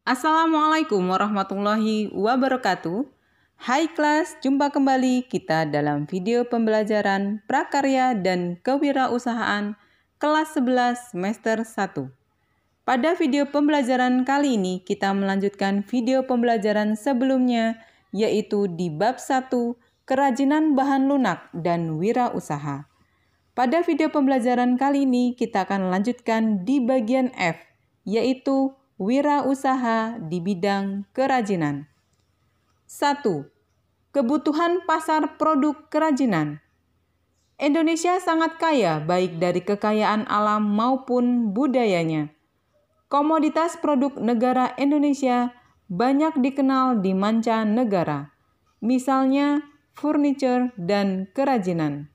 Assalamualaikum warahmatullahi wabarakatuh. Hai kelas, jumpa kembali kita dalam video pembelajaran prakarya dan kewirausahaan kelas 11 semester 1. Pada video pembelajaran kali ini kita melanjutkan video pembelajaran sebelumnya, yaitu di bab 1, kerajinan bahan lunak dan wirausaha. Pada video pembelajaran kali ini kita akan lanjutkan di bagian F, yaitu wirausaha di bidang kerajinan. 1. Kebutuhan pasar produk kerajinan. Indonesia sangat kaya baik dari kekayaan alam maupun budayanya. Komoditas produk negara Indonesia banyak dikenal di mancanegara, misalnya furniture dan kerajinan.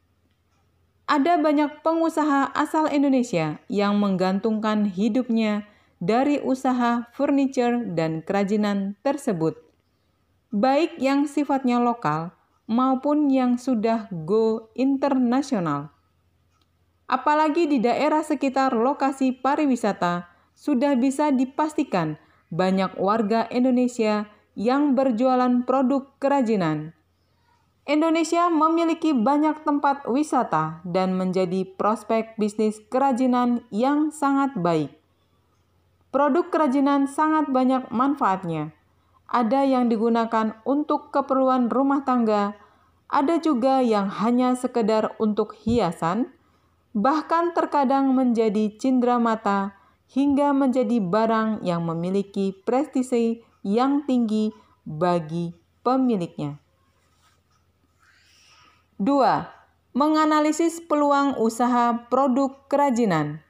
Ada banyak pengusaha asal Indonesia yang menggantungkan hidupnya dari usaha furniture dan kerajinan tersebut, baik yang sifatnya lokal maupun yang sudah go internasional. Apalagi di daerah sekitar lokasi pariwisata, sudah bisa dipastikan banyak warga Indonesia yang berjualan produk kerajinan. Indonesia memiliki banyak tempat wisata dan menjadi prospek bisnis kerajinan yang sangat baik. Produk kerajinan sangat banyak manfaatnya. Ada yang digunakan untuk keperluan rumah tangga, ada juga yang hanya sekedar untuk hiasan, bahkan terkadang menjadi cindera mata hingga menjadi barang yang memiliki prestise yang tinggi bagi pemiliknya. 2. Menganalisis peluang usaha produk kerajinan.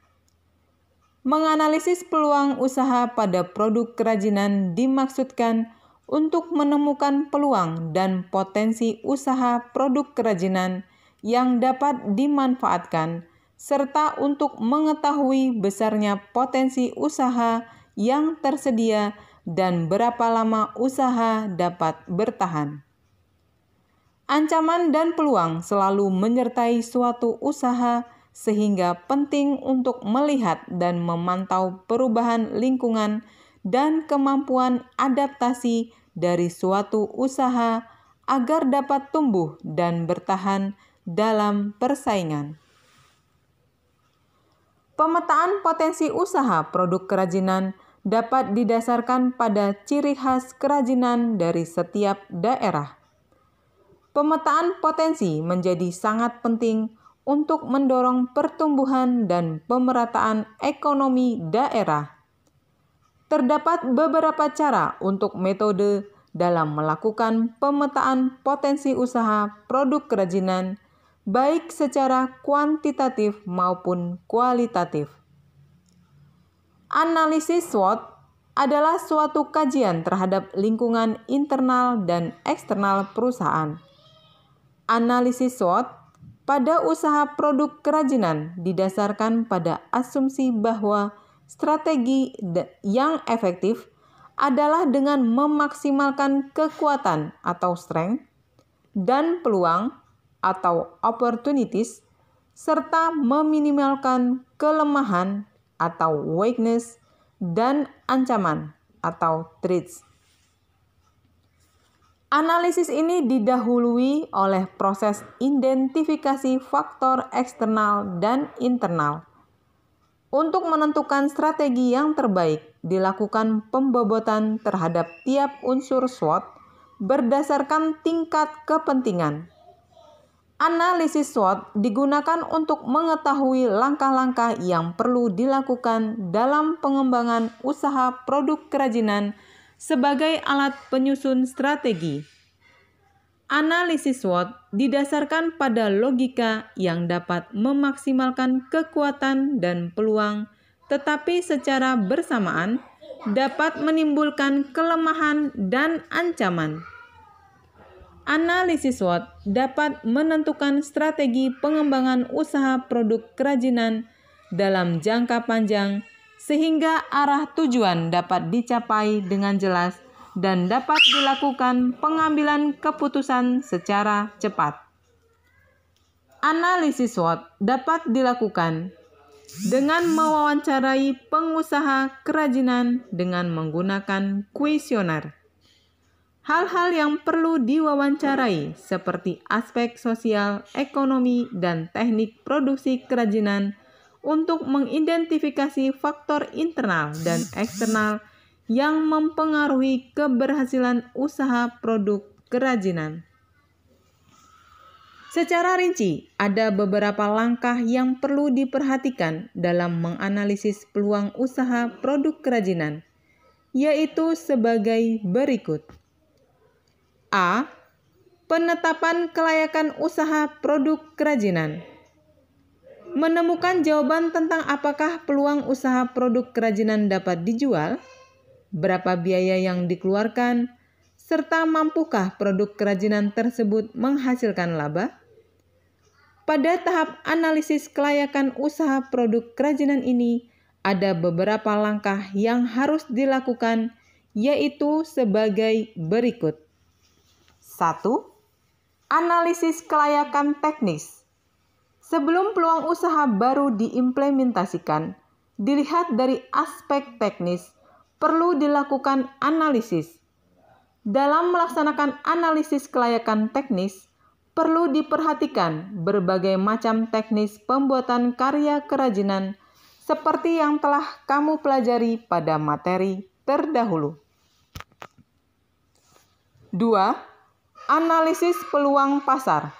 Menganalisis peluang usaha pada produk kerajinan dimaksudkan untuk menemukan peluang dan potensi usaha produk kerajinan yang dapat dimanfaatkan, serta untuk mengetahui besarnya potensi usaha yang tersedia dan berapa lama usaha dapat bertahan. Ancaman dan peluang selalu menyertai suatu usaha, sehingga penting untuk melihat dan memantau perubahan lingkungan dan kemampuan adaptasi dari suatu usaha agar dapat tumbuh dan bertahan dalam persaingan. Pemetaan potensi usaha produk kerajinan dapat didasarkan pada ciri khas kerajinan dari setiap daerah. Pemetaan potensi menjadi sangat penting untuk mendorong pertumbuhan dan pemerataan ekonomi daerah. Terdapat beberapa cara untuk metode dalam melakukan pemetaan potensi usaha produk kerajinan, baik secara kuantitatif maupun kualitatif. Analisis SWOT adalah suatu kajian terhadap lingkungan internal dan eksternal perusahaan. Analisis SWOT pada usaha produk kerajinan didasarkan pada asumsi bahwa strategi yang efektif adalah dengan memaksimalkan kekuatan atau strength dan peluang atau opportunities, serta meminimalkan kelemahan atau weakness dan ancaman atau threats. Analisis ini didahului oleh proses identifikasi faktor eksternal dan internal. Untuk menentukan strategi yang terbaik, dilakukan pembobotan terhadap tiap unsur SWOT berdasarkan tingkat kepentingan. Analisis SWOT digunakan untuk mengetahui langkah-langkah yang perlu dilakukan dalam pengembangan usaha produk kerajinan sebagai alat penyusun strategi. Analisis SWOT didasarkan pada logika yang dapat memaksimalkan kekuatan dan peluang, tetapi secara bersamaan dapat menimbulkan kelemahan dan ancaman. Analisis SWOT dapat menentukan strategi pengembangan usaha produk kerajinan dalam jangka panjang, sehingga arah tujuan dapat dicapai dengan jelas dan dapat dilakukan pengambilan keputusan secara cepat. Analisis SWOT dapat dilakukan dengan mewawancarai pengusaha kerajinan dengan menggunakan kuesioner. Hal-hal yang perlu diwawancarai seperti aspek sosial, ekonomi, dan teknik produksi kerajinan untuk mengidentifikasi faktor internal dan eksternal yang mempengaruhi keberhasilan usaha produk kerajinan. Secara rinci, ada beberapa langkah yang perlu diperhatikan dalam menganalisis peluang usaha produk kerajinan, yaitu sebagai berikut. A. Penetapan kelayakan usaha produk kerajinan. Menemukan jawaban tentang apakah peluang usaha produk kerajinan dapat dijual, berapa biaya yang dikeluarkan, serta mampukah produk kerajinan tersebut menghasilkan laba. Pada tahap analisis kelayakan usaha produk kerajinan ini, ada beberapa langkah yang harus dilakukan, yaitu sebagai berikut. 1. Analisis kelayakan teknis. Sebelum peluang usaha baru diimplementasikan, dilihat dari aspek teknis, perlu dilakukan analisis. Dalam melaksanakan analisis kelayakan teknis, perlu diperhatikan berbagai macam teknis pembuatan karya kerajinan seperti yang telah kamu pelajari pada materi terdahulu. 2. Analisis peluang pasar.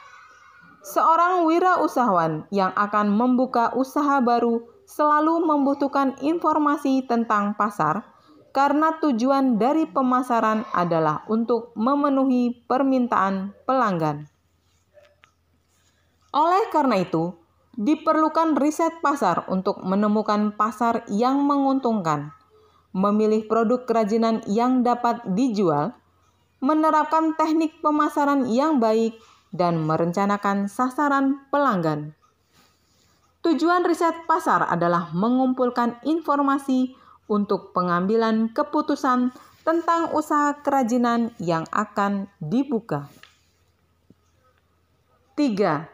Seorang wirausahawan yang akan membuka usaha baru selalu membutuhkan informasi tentang pasar karena tujuan dari pemasaran adalah untuk memenuhi permintaan pelanggan. Oleh karena itu, diperlukan riset pasar untuk menemukan pasar yang menguntungkan, memilih produk kerajinan yang dapat dijual, menerapkan teknik pemasaran yang baik, dan merencanakan sasaran pelanggan. Tujuan riset pasar adalah mengumpulkan informasi untuk pengambilan keputusan tentang usaha kerajinan yang akan dibuka. 3.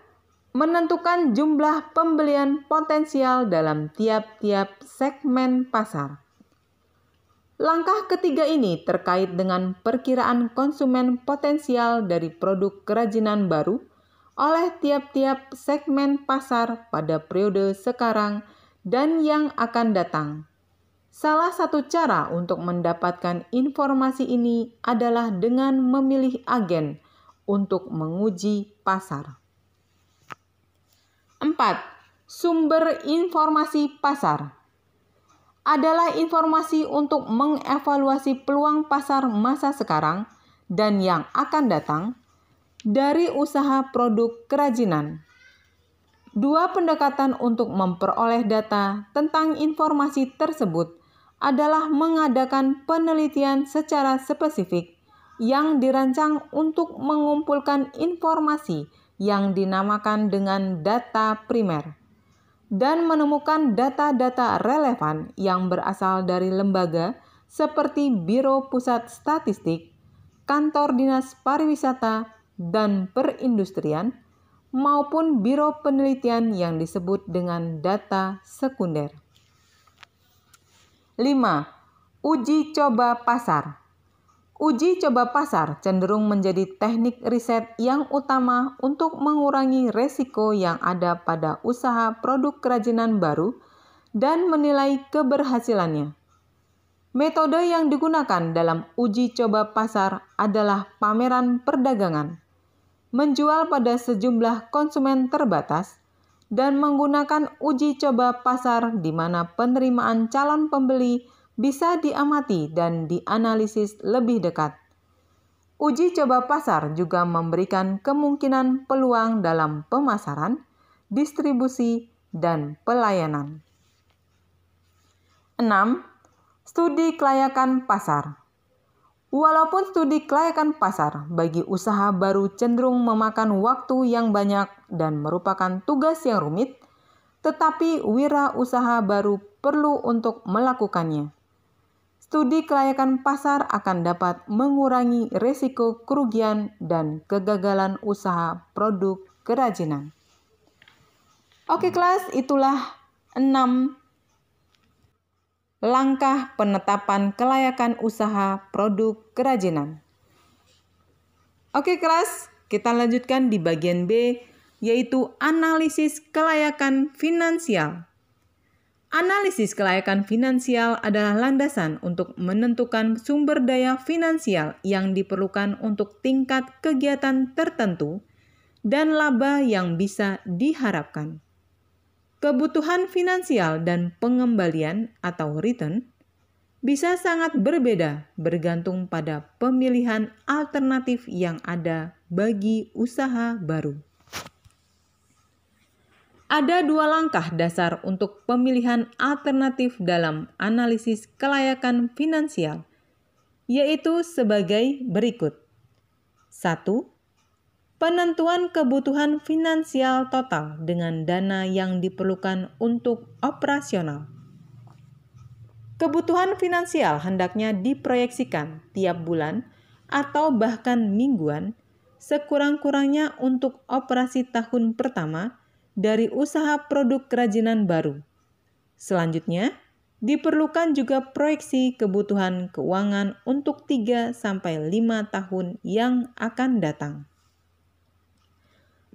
Menentukan jumlah pembelian potensial dalam tiap-tiap segmen pasar. Langkah ketiga ini terkait dengan perkiraan konsumen potensial dari produk kerajinan baru oleh tiap-tiap segmen pasar pada periode sekarang dan yang akan datang. Salah satu cara untuk mendapatkan informasi ini adalah dengan memilih agen untuk menguji pasar. 4. Sumber informasi pasar adalah informasi untuk mengevaluasi peluang pasar masa sekarang dan yang akan datang dari usaha produk kerajinan. Dua pendekatan untuk memperoleh data tentang informasi tersebut adalah mengadakan penelitian secara spesifik yang dirancang untuk mengumpulkan informasi yang dinamakan dengan data primer, dan menemukan data-data relevan yang berasal dari lembaga seperti Biro Pusat Statistik, Kantor Dinas Pariwisata dan Perindustrian, maupun biro penelitian yang disebut dengan data sekunder. 5. Uji coba pasar. Uji coba pasar cenderung menjadi teknik riset yang utama untuk mengurangi resiko yang ada pada usaha produk kerajinan baru dan menilai keberhasilannya. Metode yang digunakan dalam uji coba pasar adalah pameran perdagangan, menjual pada sejumlah konsumen terbatas, dan menggunakan uji coba pasar di mana penerimaan calon pembeli bisa diamati dan dianalisis lebih dekat. Uji coba pasar juga memberikan kemungkinan peluang dalam pemasaran, distribusi, dan pelayanan. 6. Studi kelayakan pasar. Walaupun studi kelayakan pasar bagi usaha baru cenderung memakan waktu yang banyak dan merupakan tugas yang rumit, tetapi wirausaha baru perlu untuk melakukannya. Studi kelayakan pasar akan dapat mengurangi risiko kerugian dan kegagalan usaha produk kerajinan. Oke kelas, itulah 6. Langkah penetapan kelayakan usaha produk kerajinan. Oke kelas, kita lanjutkan di bagian B, yaitu analisis kelayakan finansial. Analisis kelayakan finansial adalah landasan untuk menentukan sumber daya finansial yang diperlukan untuk tingkat kegiatan tertentu dan laba yang bisa diharapkan. Kebutuhan finansial dan pengembalian atau return bisa sangat berbeda bergantung pada pemilihan alternatif yang ada bagi usaha baru. Ada 2 langkah dasar untuk pemilihan alternatif dalam analisis kelayakan finansial, yaitu sebagai berikut. 1. Penentuan kebutuhan finansial total dengan dana yang diperlukan untuk operasional. Kebutuhan finansial hendaknya diproyeksikan tiap bulan atau bahkan mingguan, sekurang-kurangnya untuk operasi tahun pertama dari usaha produk kerajinan baru. Selanjutnya, diperlukan juga proyeksi kebutuhan keuangan untuk 3-5 tahun yang akan datang.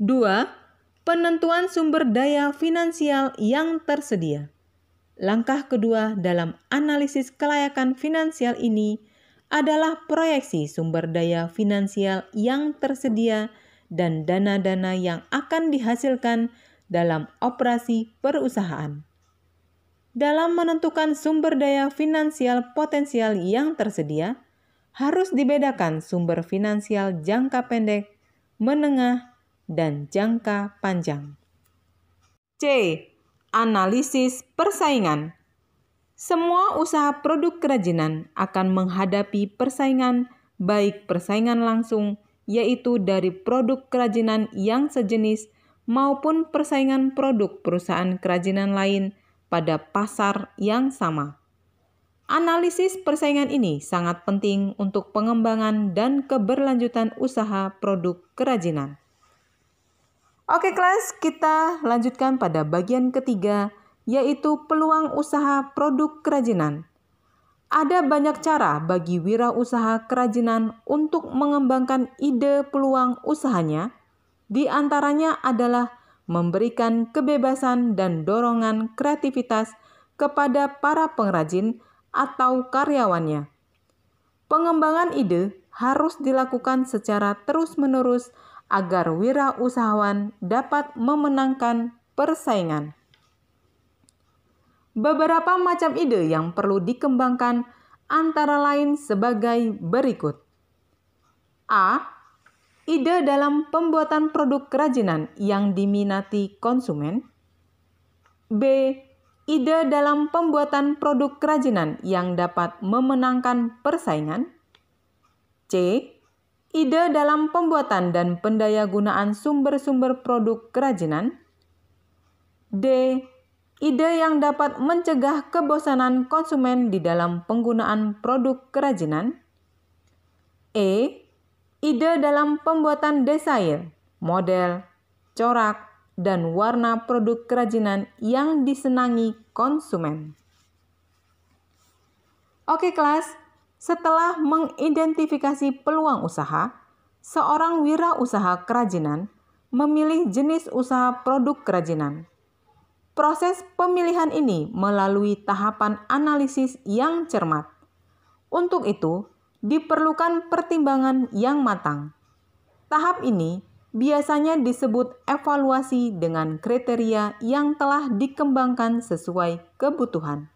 2. Penentuan sumber daya finansial yang tersedia. Langkah kedua dalam analisis kelayakan finansial ini adalah proyeksi sumber daya finansial yang tersedia dan dana-dana yang akan dihasilkan dalam operasi perusahaan. Dalam menentukan sumber daya finansial potensial yang tersedia, harus dibedakan sumber finansial jangka pendek, menengah, dan jangka panjang. C. Analisis persaingan. Semua usaha produk kerajinan akan menghadapi persaingan, baik persaingan langsung, yaitu dari produk kerajinan yang sejenis, maupun persaingan produk perusahaan kerajinan lain pada pasar yang sama. Analisis persaingan ini sangat penting untuk pengembangan dan keberlanjutan usaha produk kerajinan. Oke kelas, kita lanjutkan pada bagian ketiga, yaitu peluang usaha produk kerajinan. Ada banyak cara bagi wirausaha kerajinan untuk mengembangkan ide peluang usahanya. Di antaranya adalah memberikan kebebasan dan dorongan kreativitas kepada para pengrajin atau karyawannya. Pengembangan ide harus dilakukan secara terus-menerus agar wirausahawan dapat memenangkan persaingan. Beberapa macam ide yang perlu dikembangkan antara lain sebagai berikut. A. Ide dalam pembuatan produk kerajinan yang diminati konsumen. B. Ide dalam pembuatan produk kerajinan yang dapat memenangkan persaingan. C. Ide dalam pembuatan dan pendayagunaan sumber-sumber produk kerajinan. D. Ide yang dapat mencegah kebosanan konsumen di dalam penggunaan produk kerajinan. E. Ide dalam pembuatan desain, model, corak, dan warna produk kerajinan yang disenangi konsumen. Oke kelas, setelah mengidentifikasi peluang usaha, seorang wirausaha kerajinan memilih jenis usaha produk kerajinan. Proses pemilihan ini melalui tahapan analisis yang cermat. Untuk itu, diperlukan pertimbangan yang matang. Tahap ini biasanya disebut evaluasi dengan kriteria yang telah dikembangkan sesuai kebutuhan.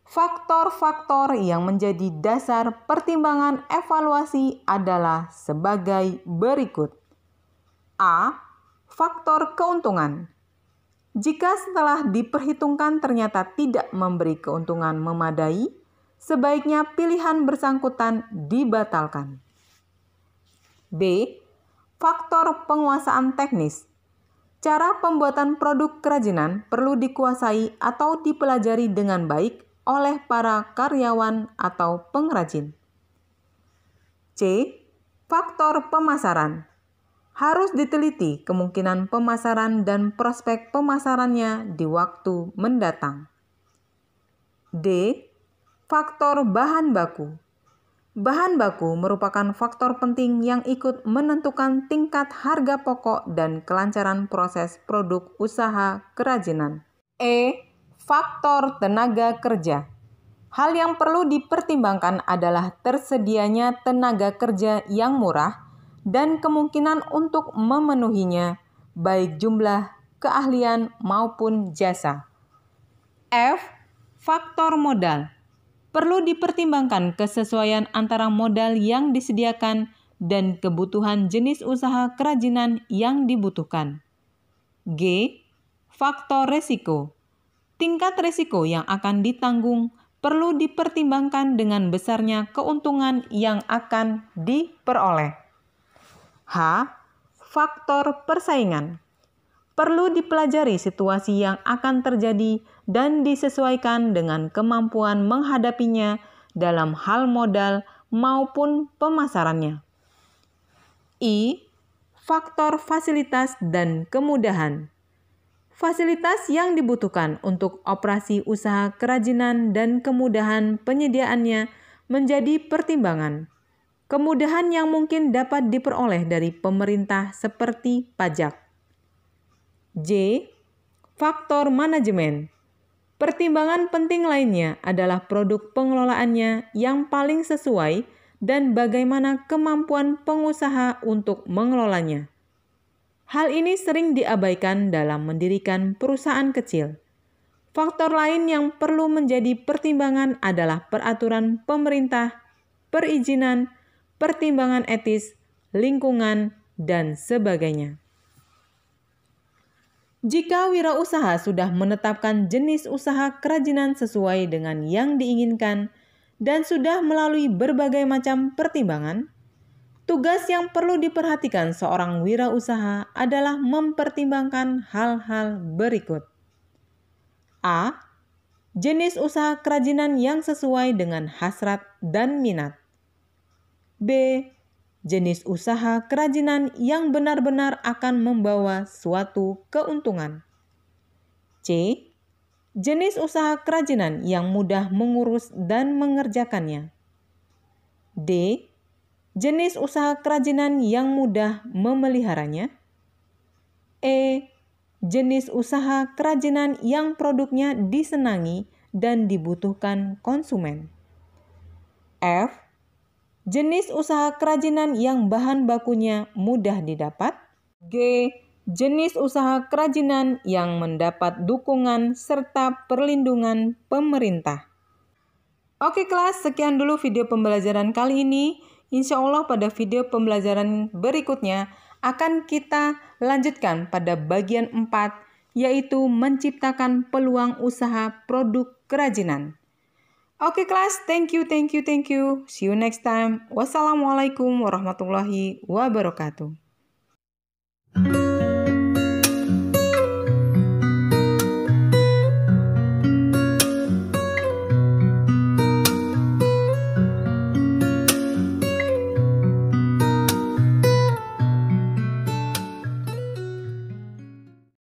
Faktor-faktor yang menjadi dasar pertimbangan evaluasi adalah sebagai berikut. A. Faktor keuntungan. Jika setelah diperhitungkan ternyata tidak memberi keuntungan memadai, sebaiknya pilihan bersangkutan dibatalkan. B. Faktor penguasaan teknis. Cara pembuatan produk kerajinan perlu dikuasai atau dipelajari dengan baik oleh para karyawan atau pengrajin. C. Faktor pemasaran. Harus diteliti kemungkinan pemasaran dan prospek pemasarannya di waktu mendatang. D. Faktor bahan baku. Bahan baku merupakan faktor penting yang ikut menentukan tingkat harga pokok dan kelancaran proses produk usaha kerajinan. E. Faktor tenaga kerja. Hal yang perlu dipertimbangkan adalah tersedianya tenaga kerja yang murah dan kemungkinan untuk memenuhinya, baik jumlah, keahlian, maupun jasa. F. Faktor modal. Perlu dipertimbangkan kesesuaian antara modal yang disediakan dan kebutuhan jenis usaha kerajinan yang dibutuhkan. G. Faktor resiko. Tingkat resiko yang akan ditanggung perlu dipertimbangkan dengan besarnya keuntungan yang akan diperoleh. H. Faktor persaingan. Perlu dipelajari situasi yang akan terjadi dan disesuaikan dengan kemampuan menghadapinya dalam hal modal maupun pemasarannya. I. Faktor fasilitas dan kemudahan. Fasilitas yang dibutuhkan untuk operasi usaha kerajinan dan kemudahan penyediaannya menjadi pertimbangan. Kemudahan yang mungkin dapat diperoleh dari pemerintah seperti pajak. J. Faktor manajemen. Pertimbangan penting lainnya adalah produk pengelolaannya yang paling sesuai dan bagaimana kemampuan pengusaha untuk mengelolanya. Hal ini sering diabaikan dalam mendirikan perusahaan kecil. Faktor lain yang perlu menjadi pertimbangan adalah peraturan pemerintah, perizinan, pertimbangan etis, lingkungan, dan sebagainya. Jika wirausaha sudah menetapkan jenis usaha kerajinan sesuai dengan yang diinginkan dan sudah melalui berbagai macam pertimbangan, tugas yang perlu diperhatikan seorang wirausaha adalah mempertimbangkan hal-hal berikut. A. Jenis usaha kerajinan yang sesuai dengan hasrat dan minat. B. Jenis usaha kerajinan yang benar-benar akan membawa suatu keuntungan. C. Jenis usaha kerajinan yang mudah mengurus dan mengerjakannya. D. Jenis usaha kerajinan yang mudah memeliharanya. E. Jenis usaha kerajinan yang produknya disenangi dan dibutuhkan konsumen. F. Jenis usaha kerajinan yang bahan bakunya mudah didapat. G. Jenis usaha kerajinan yang mendapat dukungan serta perlindungan pemerintah. Oke kelas, sekian dulu video pembelajaran kali ini. Insya Allah pada video pembelajaran berikutnya akan kita lanjutkan pada bagian 4, yaitu menciptakan peluang usaha produk kerajinan. Oke kelas, thank you. See you next time. Wassalamualaikum warahmatullahi wabarakatuh.